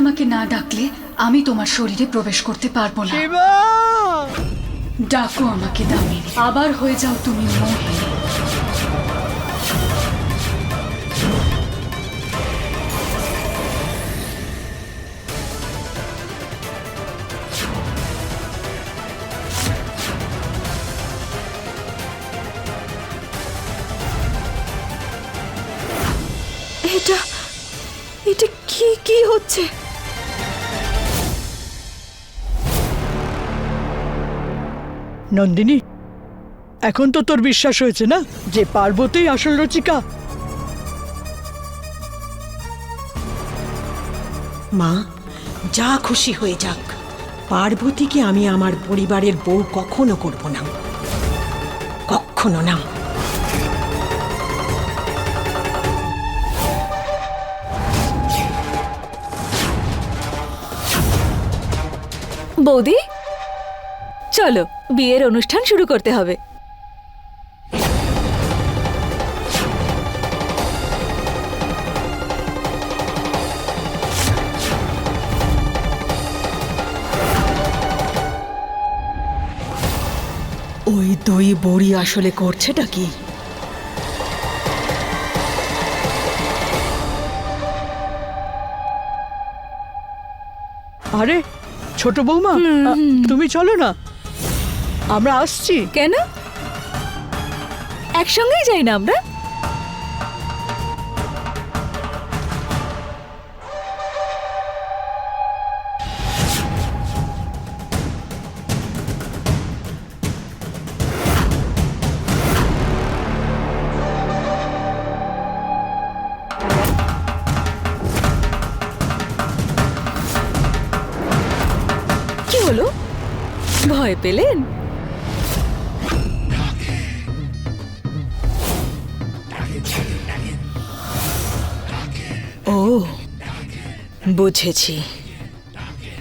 আমাকে না ডাকলে আমি তোমার শরীরে প্রবেশ করতে পারবো না। ডাকো আমাকে দামিনী, আবার হয়ে যাও তুমি মোহিনী। এটা এটা কি কি হচ্ছে? নন্দিনী, এখন তো তোর বিশ্বাস হয়েছে না যে পার্বতী আসল রচিকা? মা, যা খুশি হয়ে যাক, পার্বতীকে আমি আমার পরিবারের বউ কখনো করব না, কখনো না। বৌদি, চলো বিয়ের অনুষ্ঠান শুরু করতে হবে। ওই দুই বুড়ি আসলে করছেটা কি? আরে ছোট বৌমা, তুমি চলো না, আমরা আসছি। কেন একসঙ্গেই যাই না আমরা? কি হলো, ভয় পেলেন? ও বুঝেছি,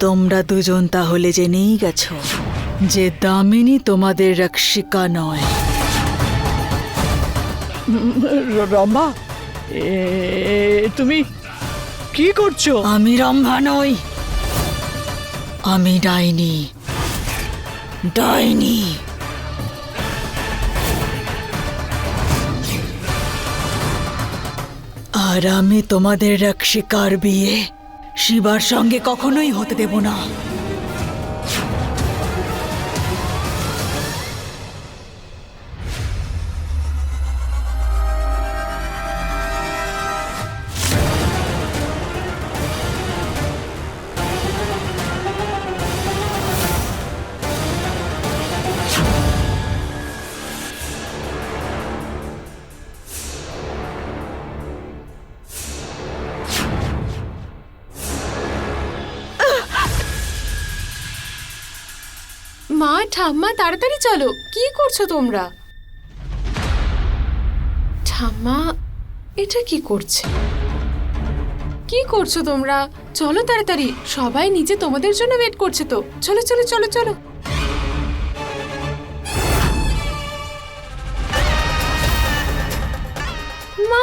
তোমরা দুজন তাহলে জেনেই গেছো যে দামিনী তোমাদের রক্ষিকা নয়। রম্ভা, তুমি কি করছো? আমি রম্ভা নই, আমি ডাইনি। ডাইনি। আর আমি তোমাদের রক্ষিকার বিয়ে শিবার সঙ্গে কখনোই হতে দেব না। মা, ঠাম্মা, তাড়াতাড়ি চলো। কি করছো তোমরা? ঠাম্মা, এটা কি করছে? কি করছো তোমরা? চলো তাড়াতাড়ি, সবাই নিচে তোমাদের জন্য ওয়েট করছে তো। চলো চলো চলো চলো। মা,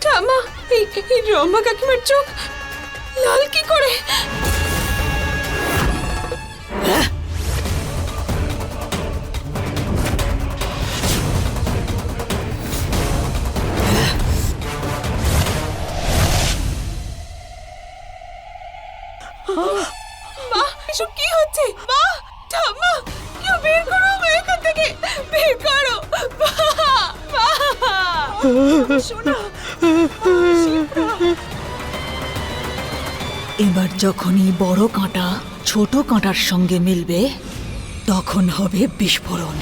ঠাম্মা, এই রম্ভা কাকিমার চোখ লাল কি করে? মা, এসব কি হচ্ছে? মা, ঠাম্মা, কেউ বের করো আমায় এখান থেকে, বের করো। মা, মা, শোনো। এবার যখনই বড় কাঁটা ছোট কাঁটার সঙ্গে মিলবে তখন হবে বিস্ফোরণ।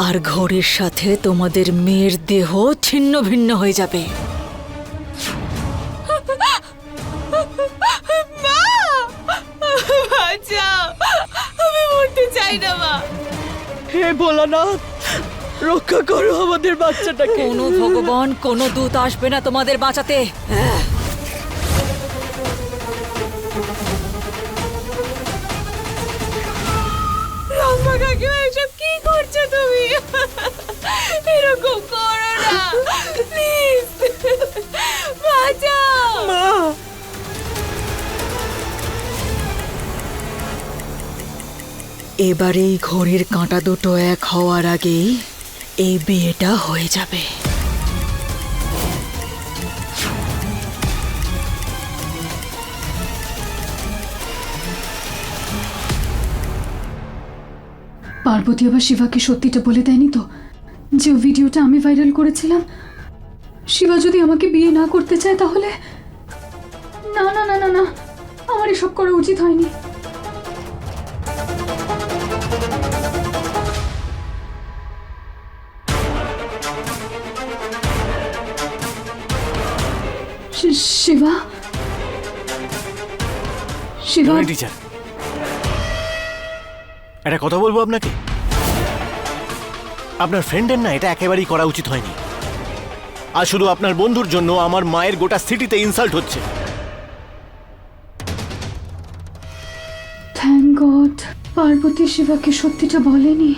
আর ঘরের সাথে তোমাদের মেয়ের দেহ ছিন্ন ভিন্ন হয়ে যাবে। মা, বাঁচাও, আমি মরতে চাই না। মা, হে ভোলানাথ, রক্ষা করো আমাদের বাচ্চাটাকে। কোনো ভগবান, কোনো দূত আসবে না তোমাদের বাঁচাতে। রম্ভা কাকিমা, এসব কি করছো তুমি? এরকম করো না প্লিজ। মা, এবার এই ঘড়ির কাঁটা দুটো এক হওয়ার আগেই এই বিয়েটা হয়ে যাবে। পার্বতী আবার শিবাকে সত্যিটা বলে দেয়নি তো, যে ভিডিওটা আমি ভাইরাল করেছিলাম? শিবা যদি আমাকে বিয়ে না করতে চায় তাহলে? না না না না না, আমার এসব করা উচিত হয়নি। শিবা, শিবা, টিচার, একটা কথা বলবো আপনাকে। আপনার ফ্রেন্ডের না এটা একেবারেই করা উচিত হয়নি। আর শুধু আপনার বন্ধুর জন্য আমার মায়ের গোটা সিটিতে ইনসাল্ট হচ্ছে। থ্যাংক গড পার্বতী শিবাকে সত্যিটা বলেনি।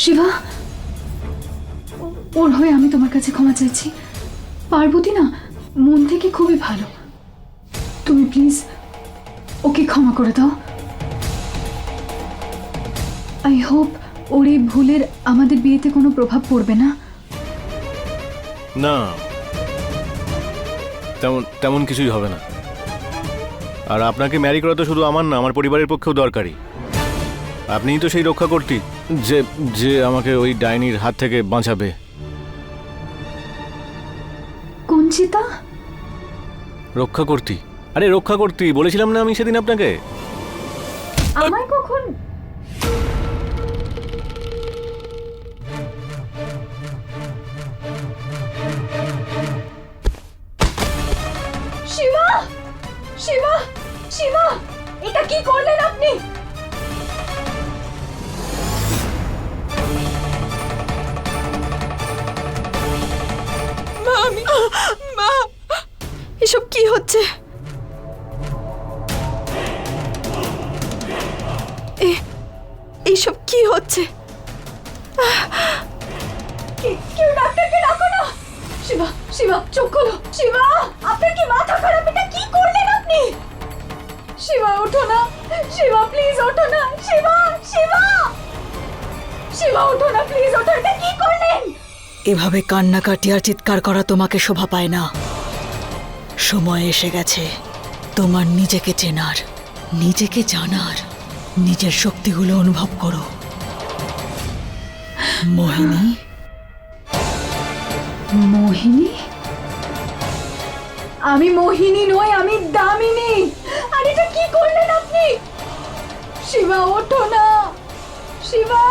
শিবা, ওর হয়ে আমি তোমার কাছে ক্ষমা চাইছি। পার্বতী না মন থেকে খুবই ভালো, তুমি প্লিজ ওকে ক্ষমা করে দাও। আই হোপ ওর এই ভুলের আমাদের বিয়েতে কোনো প্রভাব পড়বে না। না, তেমন কিছুই হবে না। আর আপনাকে ম্যারি করা তো শুধু আমার না, আমার পরিবারের পক্ষেও দরকারি। আপনিই তো সেই রক্ষাকর্ত্রী যে আমাকে ওই ডাইনির হাত থেকে বাঁচাবে। কঞ্চিতা? রক্ষাকর্ত্রী? আরে রক্ষাকর্ত্রী বলেছিলাম না আমি সেদিন আপনাকে। আমায় কখন? শিবা, শিবা, শিবা, এটা কি করলেন আপনি? এসব কি হচ্ছে? এইসব কি হচ্ছে? কেউ ডাক্তারকে ডাকো না। শিবা, শিবা চোখ খোলো। শিবা, আপনার কি মাথা খারাপ? এটা কি করলেন আপনি? শিবা ওঠো না, শিবা প্লিজ ওঠো না। শিবা, শিবা, শিবা ওঠো না প্লিজ, ওঠো। এটা কি করলেন? এভাবে কান্নাকাটি আর চিৎকার করা তোমাকে শোভা পায় না। সময় এসে গেছে তোমার নিজেকে চেনার, নিজেকে জানার, নিজের শক্তিগুলো অনুভব করো। মোহিনী, মোহিনী? আমি মোহিনী নই, আমি দামিনী। আর এটা কি করলেন আপনি? শিবা ওঠো না, শিবা।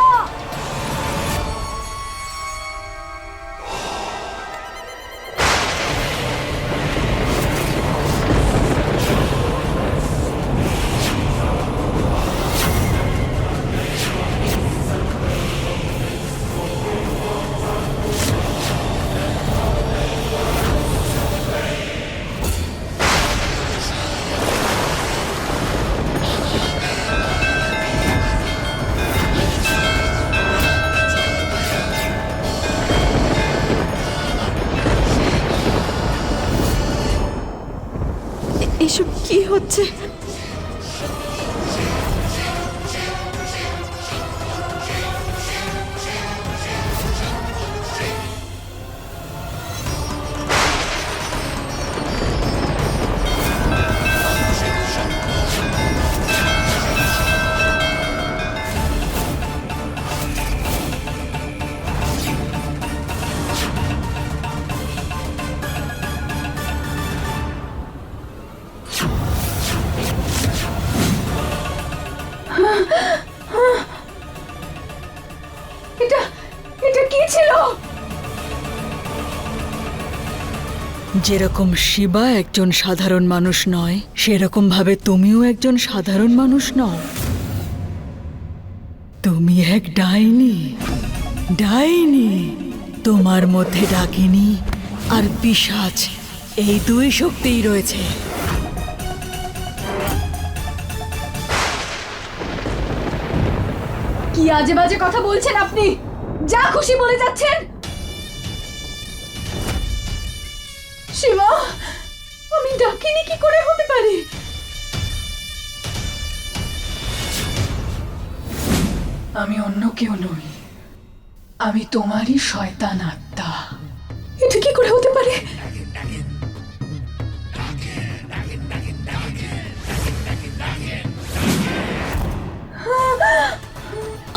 এসব কি হচ্ছে? এটা কি ছিল? যেরকম শিবা একজন সাধারণ মানুষ নয়, সেরকম ভাবে তুমিও একজন সাধারণ মানুষ নও। তুমি এক ডাইনি। ডাইনি। তোমার মধ্যে ডাকিনী আর পিশাচ এই দুই শক্তিই রয়েছে। কি আজে বাজে কথা বলছেন আপনি? যা খুশি বলে যাচ্ছেন। শিবা, আমি ডাকিনি কি করে হতে পারে? আমি অন্য কেউ নই, আমি তোমারই শয়তান আত্মা। এটা কি করে হতে পারে?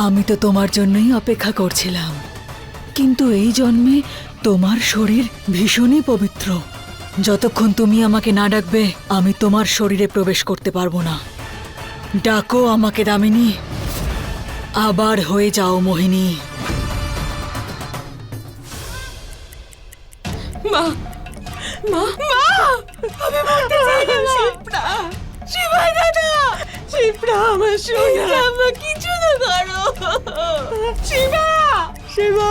আমি তো তোমার জন্যই অপেক্ষা করছিলাম, কিন্তু এই জন্মে তোমার শরীর ভীষণই পবিত্র। যতক্ষণ তুমি আমাকে না ডাকবে আমি তোমার শরীরে প্রবেশ করতে পারবো না। ডাকো আমাকে দামিনী, আবার হয়ে যাও মোহিনী। মা মা মা আমি মরতে চাইলাম। শিপ্রা, শিবা দাদা, শিপ্রা আমার সোনা, আমার কিছু না করো। শিবা, শিবা!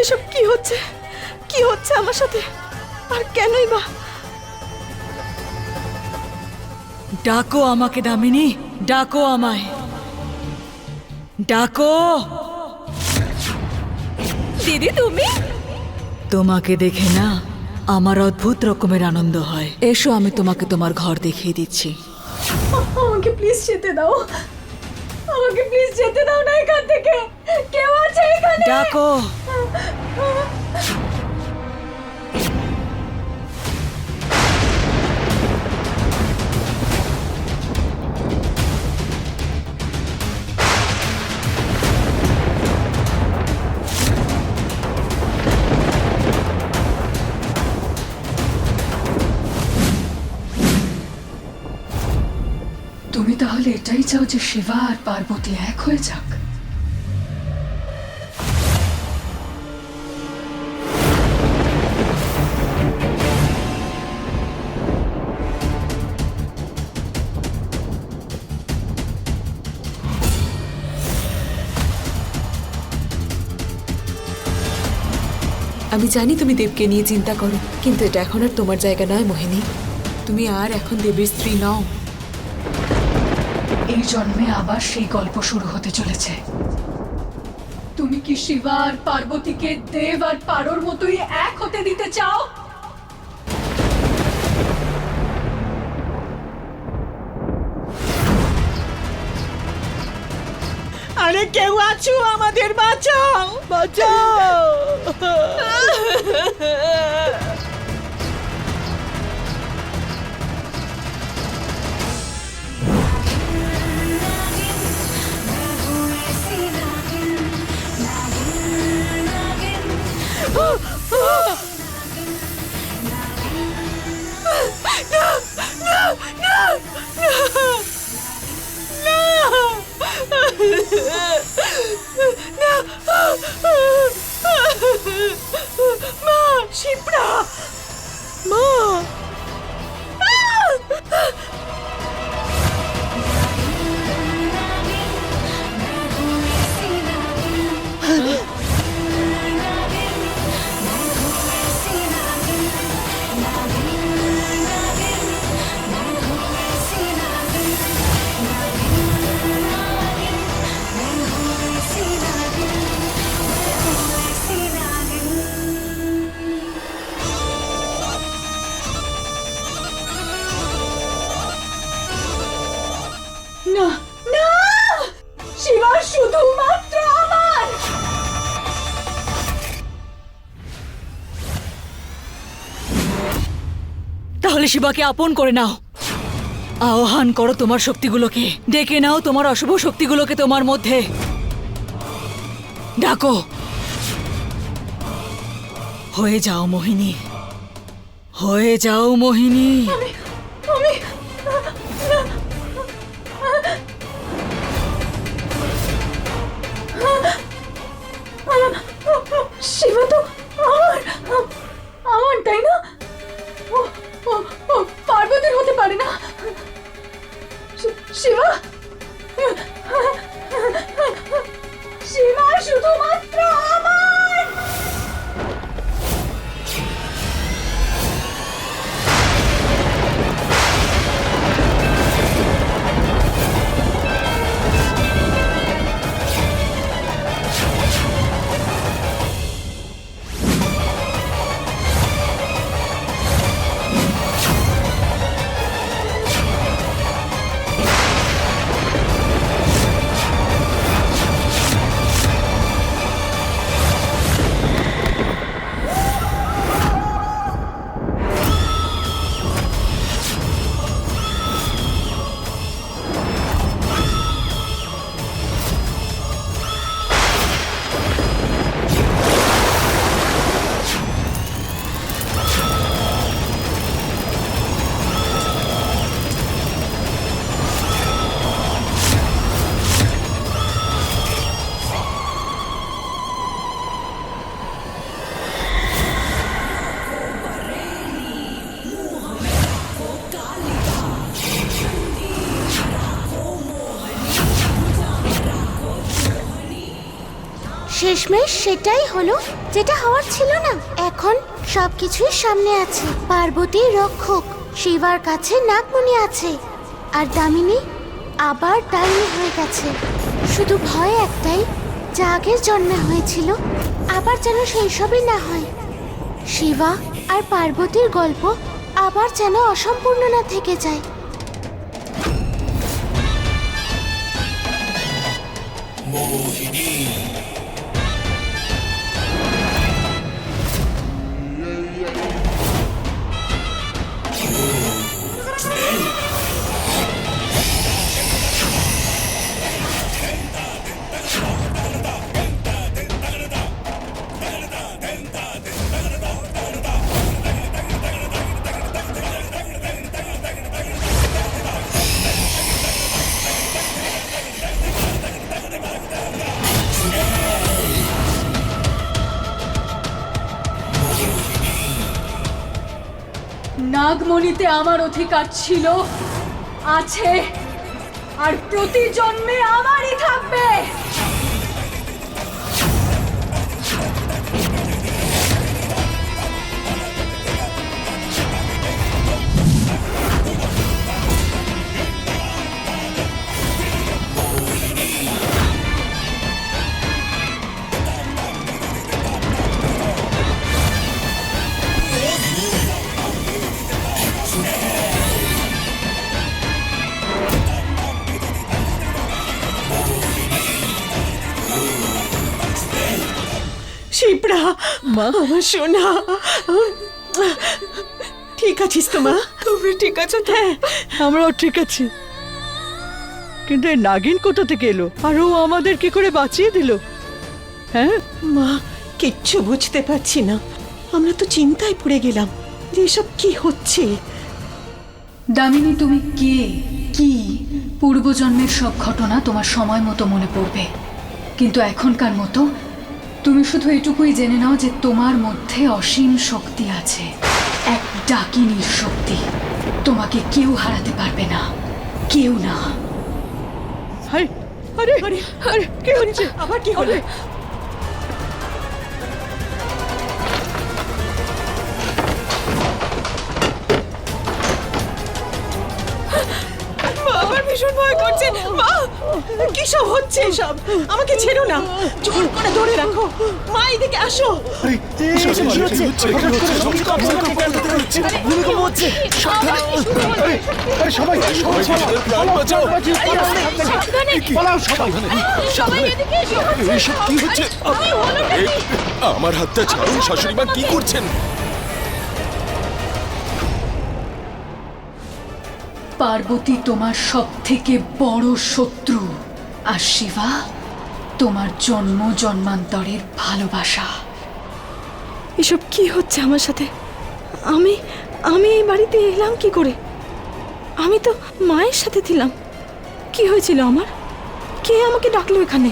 এসব কি হচ্ছে? কি হচ্ছে আমার সাথে? আর কেনই বা? ডাকো আমাকে দামিনী, ডাকো আমায়, ডাকো। দিদি তুমি? তোমাকে দেখে না আমার অদ্ভুত রকমের আনন্দ হয়। এসো আমি তোমাকে তোমার ঘর দেখিয়ে দিচ্ছি। আমাকে প্লিজ যেতে দাও, আমাকে প্লিজ যেতে দাও না এখান থেকে। কেউ আছে এখানে? ডাকো। তুমি তাহলে এটাই চাও যে শিবা আর পার্বতী এক হয়ে যাক? আমি জানি তুমি দেবকে নিয়ে চিন্তা করো, কিন্তু এটা এখন আর তোমার জায়গা নয় মোহিনী। তুমি আর এখন দেবের স্ত্রী নও। এই জন্মে আবার সেই গল্প শুরু হতে চলেছে। তুমি কি শিবা আর পার্বতীকে দেব আর পারোর মতোই এক হতে দিতে চাও? আরে কেউ আছো, আমাদের বাঁচাও, বাঁচাও! মা, শিপ্রা, মা। না না, শিবা শুধুমাত্র আমার। তাহলে শিবাকে আপন করে নাও, আহ্বান করো তোমার শক্তিগুলোকে, ডেকে নাও তোমার অশুভ শক্তিগুলোকে তোমার মধ্যে। ডাকো, হয়ে যাও মোহিনী, হয়ে যাও মোহিনী। আমি শিবা তো আমার আমার তাই না? ও ও ও পার্বতীর হতে পারে না। শিবা শিবা শুধুমাত্র আমার। শেষমেশ সেটাই হলো যেটা হওয়ার ছিল না। এখন সবকিছুই সামনে আছে। পার্বতীর রক্ষক শিবার কাছে নাগমণি আছে, আর দামিনী আবার ডাইনি হয়ে গেছে। শুধু ভয় একটাই, যা আগের জন্মে হয়েছিল আবার যেন সেই সবই না হয়। শিবা আর পার্বতীর গল্প আবার যেন অসম্পূর্ণ না থেকে যায়। নাগমণিতে আমার অধিকার ছিল, আছে, আর প্রতি জন্মে আমারই থাকবে। শিপ্রা, মা আমার সোনা, ঠিক আছিস তো মা? তুমি ঠিক আছো তো? হ্যাঁ, আমরাও ঠিক আছি। কিন্তু এই নাগিন কোথা থেকে এলো, আর ও আমাদের কি করে বাঁচিয়ে দিল? হ্যাঁ, মা কিচ্ছু বুঝতে পারছি না। আমরা তো চিন্তায় পড়ে গেলাম যে এসব কি হচ্ছে। দামিনী, তুমি কে, কি? পূর্বজন্মের সব ঘটনা তোমার সময় মতো মনে পড়বে, কিন্তু এখনকার মতো তুমি শুধু এটুকুই জেনে নাও যে তোমার মধ্যে অসীম শক্তি আছে, এক ডাকিনীর শক্তি। তোমাকে কেউ হারাতে পারবে না, কেউ না। আরে আরে আরে আরে কি হচ্ছে? আবার কি হলো? আমার ভীষণ ভয় করছে। মা, কি সব হচ্ছে এসব? আমাকে ছেড়ো না, জোর করে ধরে রাখো। মা এদিকে আসো। আমার হাতটা ছাড়ুন, শাশুড়ি মা কি করছেন? পার্বতী তোমার সব থেকে বড় শত্রু, আর শিবা তোমার জন্ম জন্মান্তরের ভালোবাসা। এসব কি হচ্ছে আমার সাথে? আমি আমি এই বাড়িতে এলাম কি করে? আমি তো মায়ের সাথে ছিলাম। কি হয়েছিল আমার? কে আমাকে ডাকলো এখানে?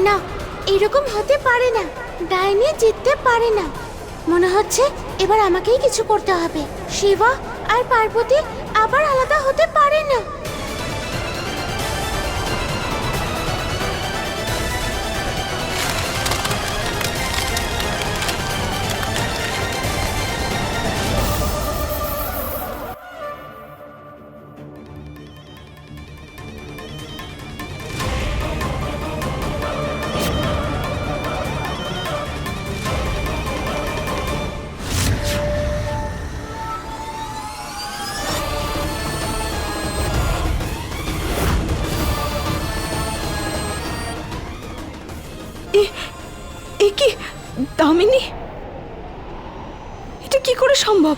না, এরকম হতে পারে না। ডাইনি জিততে পারে না। মনে হচ্ছে এবার আমাকেই কিছু করতে হবে। শিবা আর পার্বতী আবার আলাদা হতে পারে না। এ কি দামিনী? এটা কি করে সম্ভব?